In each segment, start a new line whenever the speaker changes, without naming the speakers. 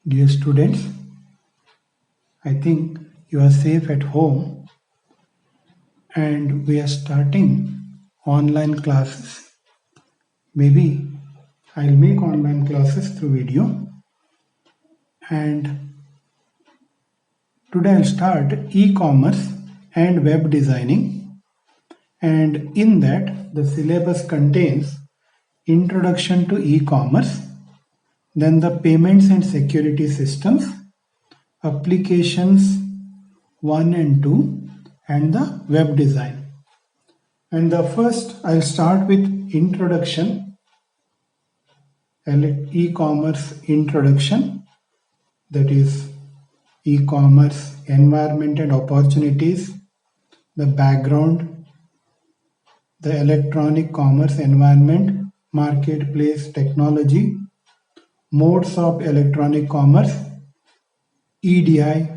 Dear students, I think you are safe at home and we are starting online classes. Maybe I'll make online classes through video, and today I'll start e-commerce and web designing, and in that the syllabus contains introduction to e-commerce, then the payments and security systems, applications 1 and 2, and the web design. And the first, I'll start with introduction, e-commerce introduction, that is e-commerce environment and opportunities, the background, the electronic commerce environment, marketplace technology, modes of electronic commerce, EDI,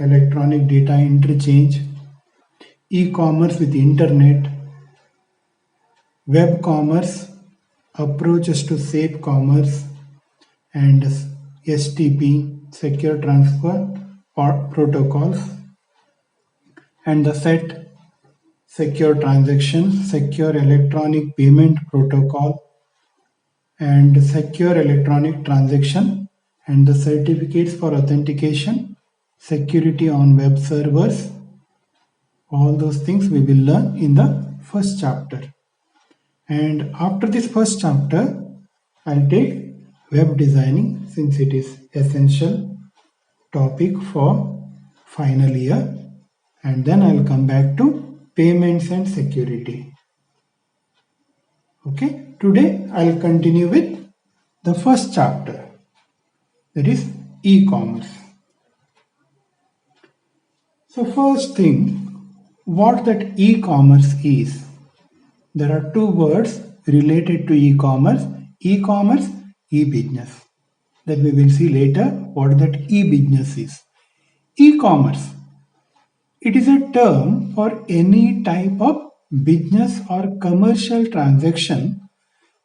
electronic data interchange, e-commerce with internet, web commerce, approaches to safe commerce, and STP, secure transfer or protocols, and the SET, secure transactions, secure electronic payment protocol, and secure electronic transaction, and the certificates for authentication, security on web servers. All those things we will learn in the first chapter. And after this first chapter, I'll take web designing since it is essential topic for final year, and then I'll come back to payments and security. Okay, today I'll continue with the first chapter, that is e-commerce. So first thing, what that e-commerce is. There are two words related to e-commerce, e-business. That we will see later what that e-business is. E-commerce, it is a term for any type of business or commercial transaction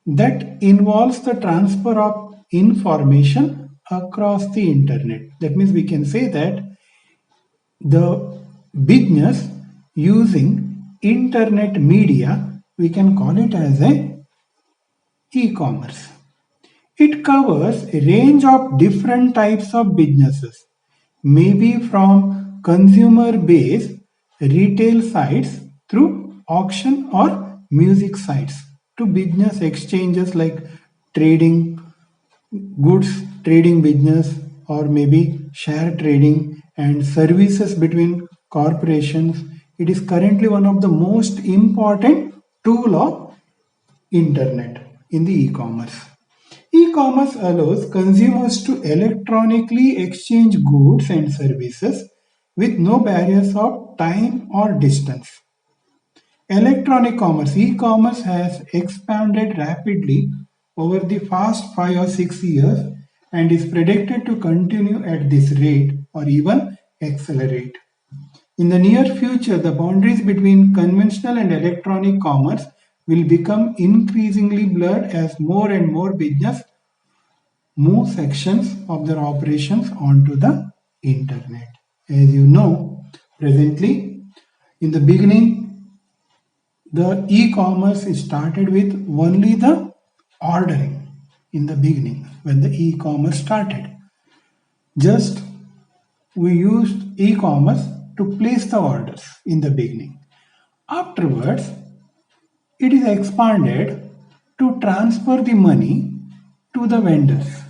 that involves the transfer of information across the internet. That means we can say that the business using internet media, we can call it as a e-commerce. It covers a range of different types of businesses, maybe from consumer-based retail sites through auction or music sites to business exchanges like trading goods, trading business, or maybe share trading and services between corporations. It is currently one of the most important tool of internet in the e-commerce. E-commerce allows consumers to electronically exchange goods and services with no barriers of time or distance. Electronic commerce, e-commerce has expanded rapidly over the past 5 or 6 years and is predicted to continue at this rate or even accelerate. In the near future, the boundaries between conventional and electronic commerce will become increasingly blurred as more and more business move sections of their operations onto the internet. As you know, presently, in the beginning, the e-commerce started with only the ordering in the beginning when the e-commerce started. Just we used e-commerce to place the orders in the beginning. Afterwards, it is expanded to transfer the money to the vendors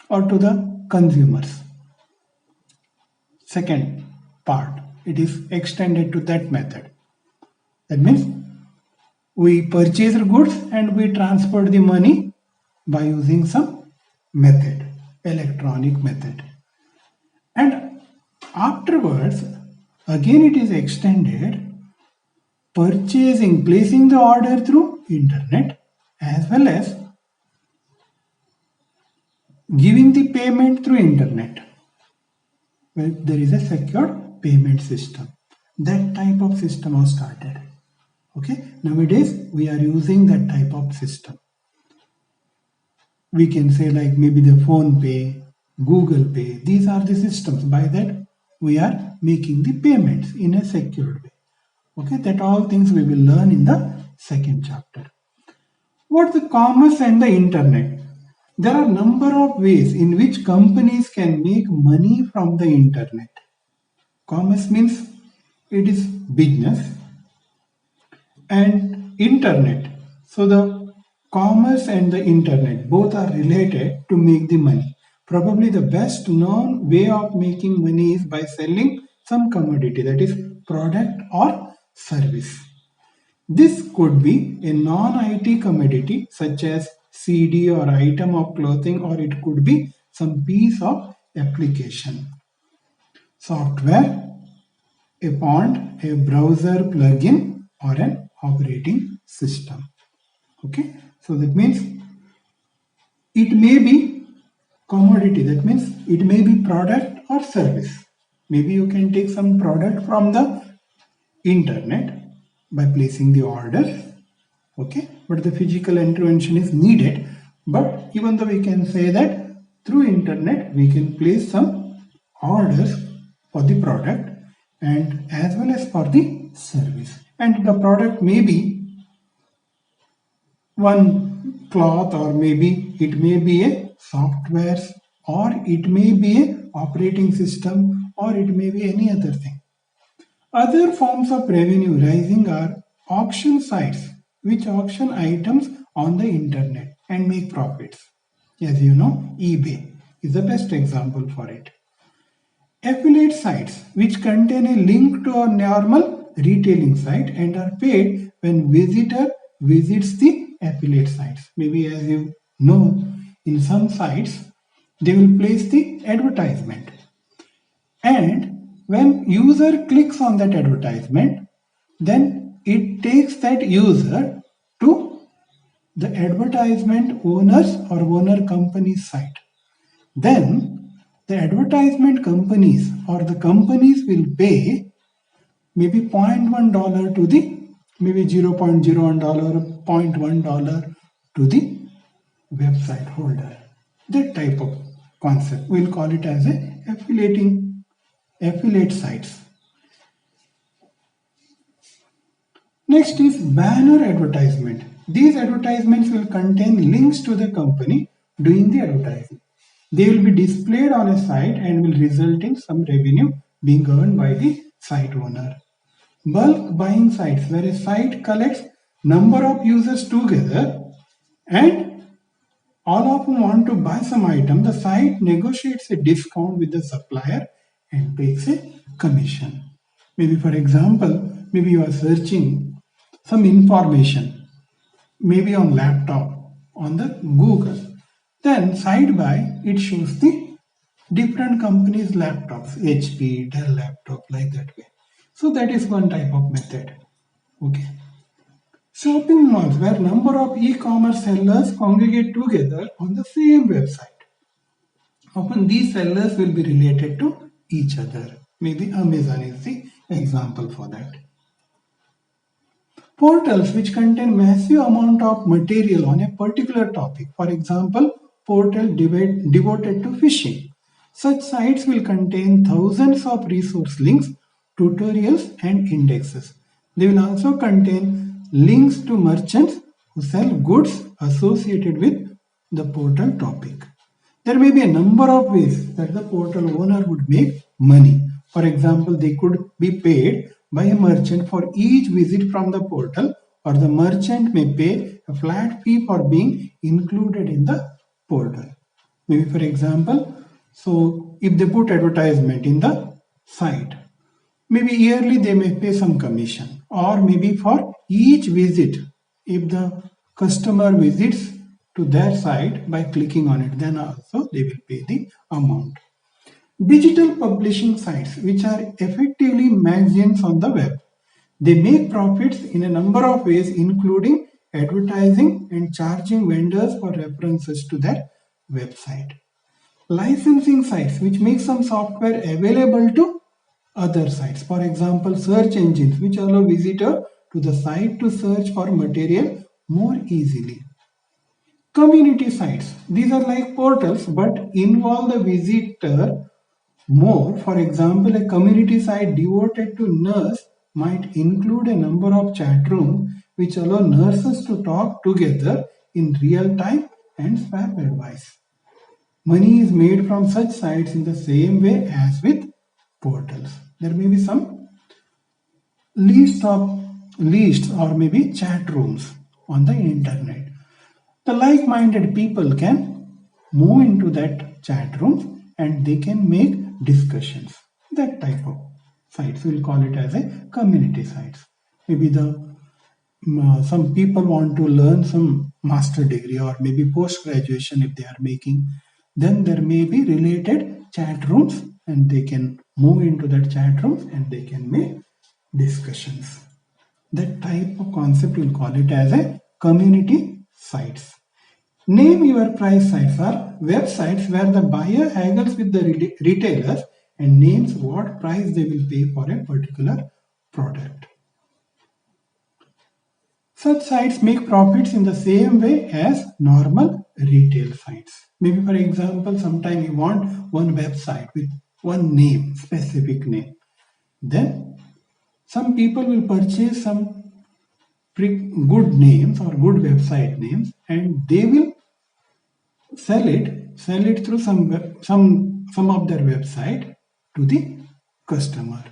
or to the consumers. Second part, it is extended to that method. That means we purchase goods and we transfer the money by using some method, electronic method. And afterwards, again it is extended purchasing, placing the order through internet as well as giving the payment through internet. Well, there is a secure payment system. That type of system was started. Okay, nowadays we are using that type of system. We can say like maybe the phone pay Google Pay. These are the systems. By that, we are making the payments in a secured way. Okay, that all things we will learn in the second chapter. What the commerce and the internet? There are number of ways in which companies can make money from the internet. Commerce means it is business, and internet. So the commerce and the internet both are related to make the money. Probably the best known way of making money is by selling some commodity, that is product or service. This could be a non-IT commodity such as CD or item of clothing, or it could be some piece of application, software, a font, a browser plugin, or an operating system. Okay, so that means it may be commodity, that means it may be product or service. Maybe you can take some product from the internet by placing the orders. Okay, but the physical intervention is needed. But even though we can say that through internet we can place some orders for the product and as well as for the service, and the product may be one cloth, or maybe it may be a software, or it may be a operating system, or it may be any other thing. Other forms of revenue rising are auction sites which auction items on the internet and make profits. As you know, eBay is the best example for it. Affiliate sites which contain a link to a normal retailing site and are paid when visitor visits the affiliate sites. Maybe as you know, in some sites they will place the advertisement, and when user clicks on that advertisement, then it takes that user to the advertisement owners or owner company's site. Then the advertisement companies or the companies will pay maybe $0.1 to the, maybe $0.01, $0.1 to the website holder. That type of concept, we'll call it as a affiliate sites. Next is banner advertisement. These advertisements will contain links to the company doing the advertising. They will be displayed on a site and will result in some revenue being earned by the site owner. Bulk buying sites, where a site collects number of users together and all of them want to buy some item, the site negotiates a discount with the supplier and takes a commission. Maybe for example, maybe you are searching some information, maybe on laptop, on the Google. Then side by it shows the different companies' laptops, HP, Dell laptop, like that way. So that is one type of method. Okay. Shopping malls, where number of e-commerce sellers congregate together on the same website. Often these sellers will be related to each other. Maybe Amazon is the example for that. Portals which contain massive amount of material on a particular topic. For example, portal devoted to fishing. Such sites will contain thousands of resource links, tutorials and indexes. They will also contain links to merchants who sell goods associated with the portal topic. There may be a number of ways that the portal owner would make money. For example, they could be paid by a merchant for each visit from the portal, or the merchant may pay a flat fee for being included in the portal. Maybe for example, so if they put advertisement in the site, maybe yearly they may pay some commission, or maybe for each visit, if the customer visits to their site by clicking on it, then also they will pay the amount. Digital publishing sites, which are effectively magazines on the web. They make profits in a number of ways, including advertising and charging vendors for references to their website. Licensing sites, which make some software available to other sites. For example, search engines, which allow visitor to the site to search for material more easily. Community sites. These are like portals but involve the visitor more. For example, a community site devoted to nurse might include a number of chat rooms which allow nurses to talk together in real time and swap advice. Money is made from such sites in the same way as with portals. There may be some lists or maybe chat rooms on the internet. The like-minded people can move into that chat room and they can make discussions. That type of sites, we'll call it as a community sites. Maybe some people want to learn some master degree or maybe post graduation if they are making, then there may be related chat rooms and they can move into that chat rooms and they can make discussions. That type of concept we'll call it as a community sites. Name your price sites are websites where the buyer haggles with the retailers and names what price they will pay for a particular product. Such sites make profits in the same way as normal retail sites. Maybe for example, sometime you want one website with one name, specific name. Then some people will purchase some good names or good website names and they will sell it through some of their website to the customer,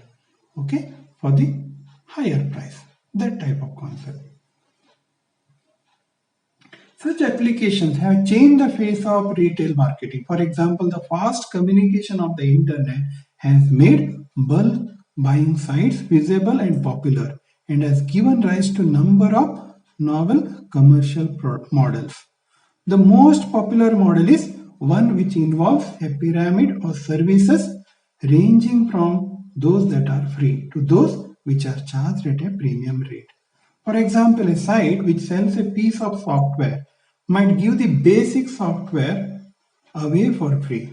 okay, for the higher price. That type of concept. Such applications have changed the face of retail marketing. For example, the fast communication of the internet has made bulk buying sites visible and popular and has given rise to number of novel commercial models. The most popular model is one which involves a pyramid of services ranging from those that are free to those which are charged at a premium rate. For example, a site which sells a piece of software might give the basic software away for free.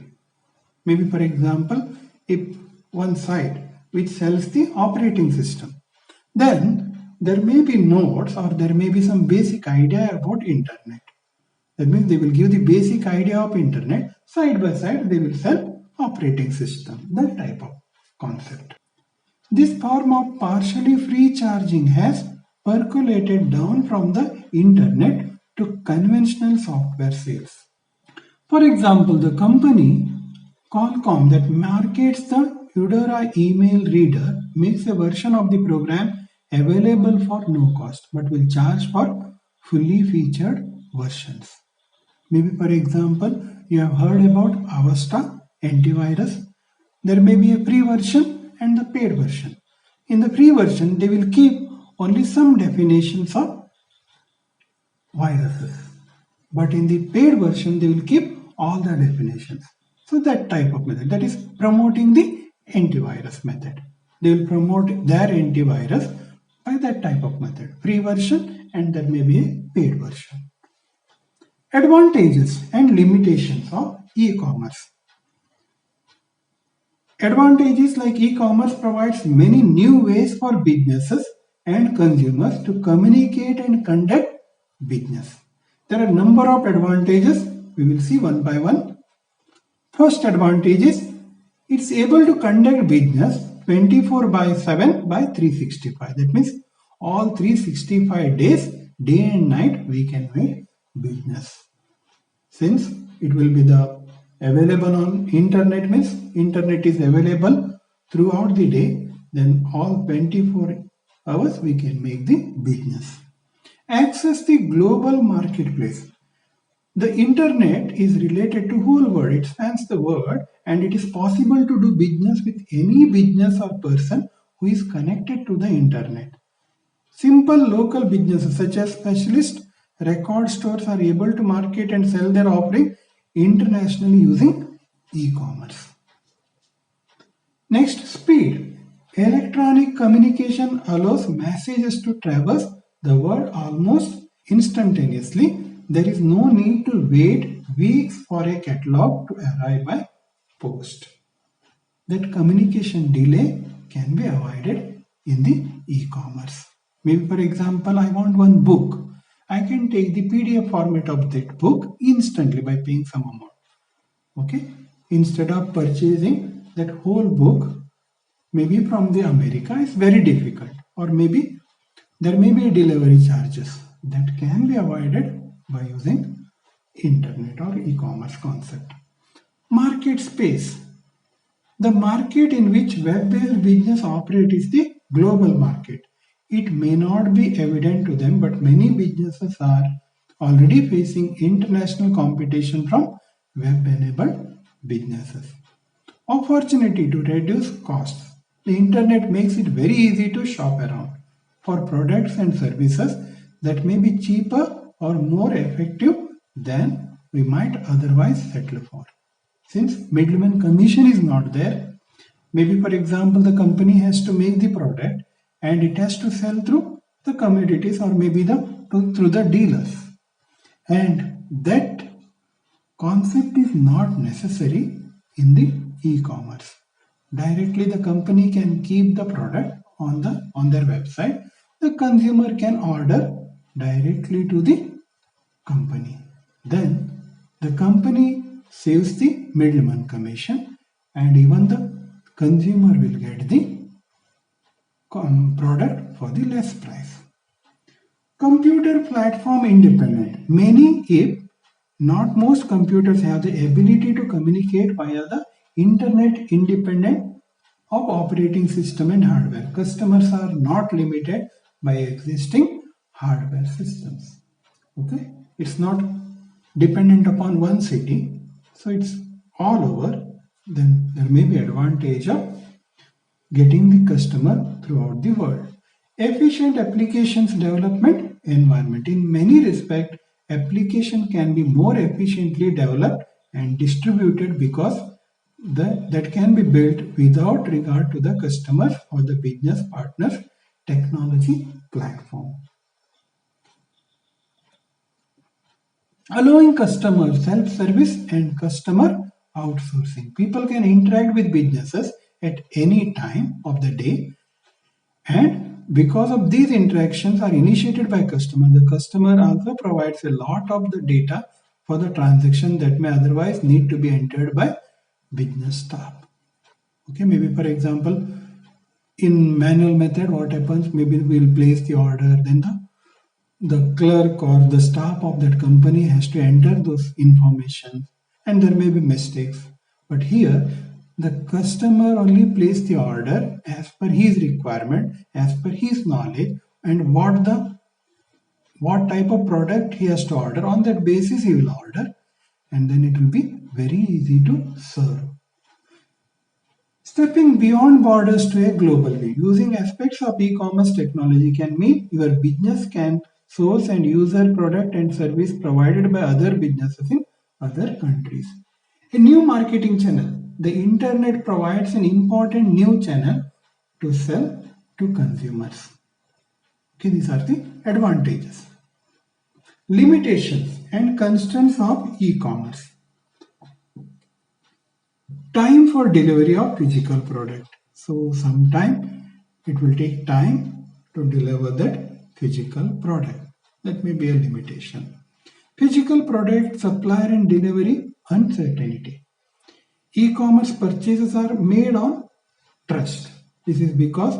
Maybe for example, if one site which sells the operating system, then there may be notes or there may be some basic idea about internet. That means they will give the basic idea of internet, side by side they will sell operating system, that type of concept. This form of partially free charging has percolated down from the internet to conventional software sales. For example, the company Qualcomm that markets the Eudora email reader makes a version of the program available for no cost but will charge for fully featured versions. Maybe for example, you have heard about Avasta antivirus. There may be a free version and the paid version. In the free version, they will keep only some definitions of viruses. But in the paid version, they will keep all the definitions. So that type of method, that is promoting the antivirus method. They will promote their antivirus by that type of method. Free version and there may be a paid version. Advantages and limitations of e-commerce. Advantages like e-commerce provides many new ways for businesses and consumers to communicate and conduct business. There are a number of advantages. We will see one by one. First advantage is it's able to conduct business 24/7 by 365. That means all 365 days, day and night, we can make business. Since it will be available on internet, means internet is available throughout the day, then all 24 hours we can make the business. Access the global marketplace. The internet is related to whole world, it spans the world and it is possible to do business with any business or person who is connected to the internet. Simple local businesses such as specialist record stores are able to market and sell their offering internationally using e-commerce. Next, speed. Electronic communication allows messages to traverse the world almost instantaneously. There is no need to wait weeks for a catalog to arrive by post. That communication delay can be avoided in the e-commerce. Maybe for example, I want one book. I can take the PDF format of that book instantly by paying some amount. Okay, instead of purchasing that whole book, maybe from the America, is very difficult, or maybe there may be delivery charges that can be avoided by using internet or e-commerce concept. Market space. The market in which web-based business operate is the global market. It may not be evident to them, but many businesses are already facing international competition from web-enabled businesses. Opportunity to reduce costs. The internet makes it very easy to shop around for products and services that may be cheaper or more effective than we might otherwise settle for. Since middleman commission is not there, maybe for example the company has to make the product and it has to sell through the commodities or maybe through the dealers, and that concept is not necessary in the e-commerce. Directly the company can keep the product on their website. The consumer can order directly to the company. Then the company saves the middleman commission, and even the consumer will get the product for the less price. Computer platform independent. Many, if not most, computers have the ability to communicate via the internet independent of operating system and hardware. Customers are not limited by existing hardware systems. Okay, it's not dependent upon one city, so it's all over. Then there may be advantage of getting the customer throughout the world. Efficient applications development environment. In many respects, application can be more efficiently developed and distributed because that can be built without regard to the customers or the business partners technology platform. Allowing customer self-service and customer outsourcing. People can interact with businesses at any time of the day, and because of these interactions are initiated by customer, the customer also provides a lot of the data for the transaction that may otherwise need to be entered by business staff. Okay, maybe for example, in manual method, what happens? Maybe we'll place the order, then the clerk or the staff of that company has to enter those information, and there may be mistakes. But here, the customer only place the order as per his requirement, as per his knowledge, and what type of product he has to order. On that basis, he will order, and then it will be very easy to serve. Stepping beyond borders to a global view. Using aspects of e-commerce technology can mean your business can source and use their product and service provided by other businesses in other countries. A new marketing channel. The internet provides an important new channel to sell to consumers. Okay, these are the advantages. Limitations and constraints of e-commerce. Time for delivery of physical product. So sometime it will take time to deliver that physical product. That may be a limitation. Physical product supplier and delivery uncertainty. E-commerce purchases are made on trust. This is because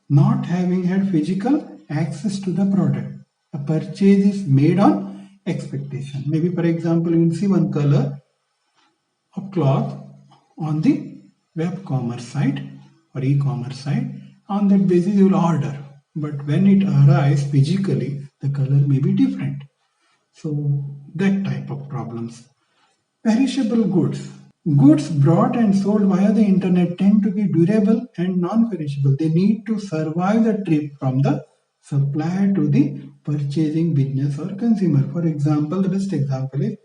not having had physical access to the product, a purchase is made on expectation. Maybe for example, you will see one color of cloth on the web commerce site or e-commerce site. On that basis you will order, but when it arrives physically, the color may be different. So that type of problems. Perishable goods. Goods brought and sold via the internet tend to be durable and non-perishable. They need to survive the trip from the supplier to the purchasing business or consumer. For example, the best example is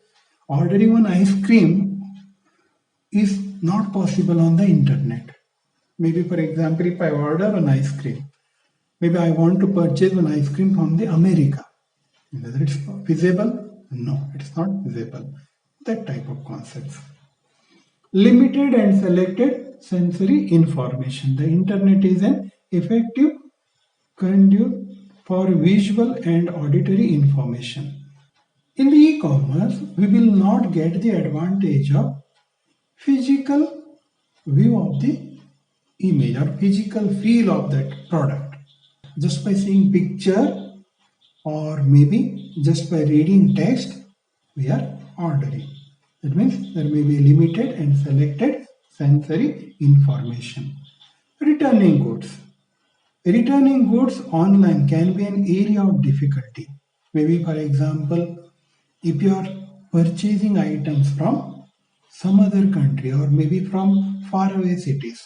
ordering one ice cream is not possible on the internet. Maybe for example, if I order an ice cream, maybe I want to purchase one ice cream from the America. Whether it's feasible? No, it's not feasible. That type of concepts. Limited and selected sensory information. The internet is an effective conduit for visual and auditory information. In the e-commerce, we will not get the advantage of physical view of the image or physical feel of that product. Just by seeing picture or maybe just by reading text, we are ordering. That means there may be limited and selected sensory information. Returning goods. Returning goods online can be an area of difficulty. Maybe, for example, if you are purchasing items from some other country or maybe from faraway cities,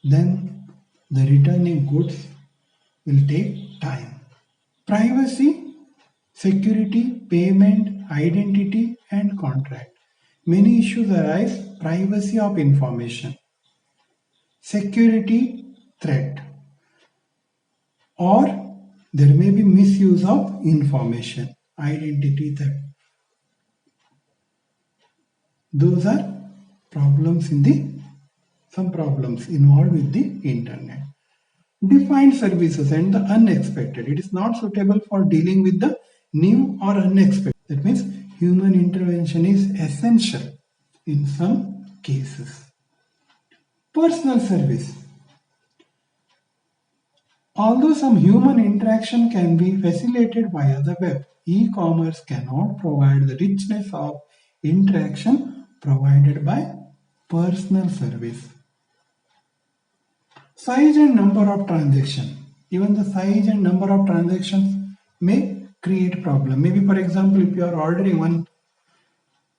then the returning goods will take time. Privacy, security, payment, identity, and contract. Many issues arise: privacy of information, security threat, or there may be misuse of information, identity theft. Those are problems in the some problems involved with the internet. Defined services and the unexpected. It is not suitable for dealing with the new or unexpected. That means human intervention is essential in some cases. Personal service. Although some human interaction can be facilitated via the web, e-commerce cannot provide the richness of interaction provided by personal service. Size and number of transactions. Even the size and number of transactions may create problem. Maybe, for example, if you are ordering one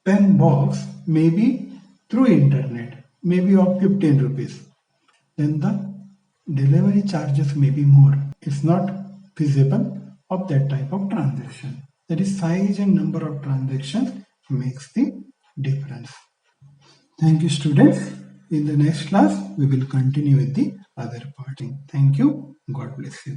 pen box, maybe through internet, maybe of 15 rupees, then the delivery charges may be more. It's not feasible of that type of transaction. That is, size and number of transactions makes the difference. Thank you, students. In the next class, we will continue with the other part. Thank you. God bless you.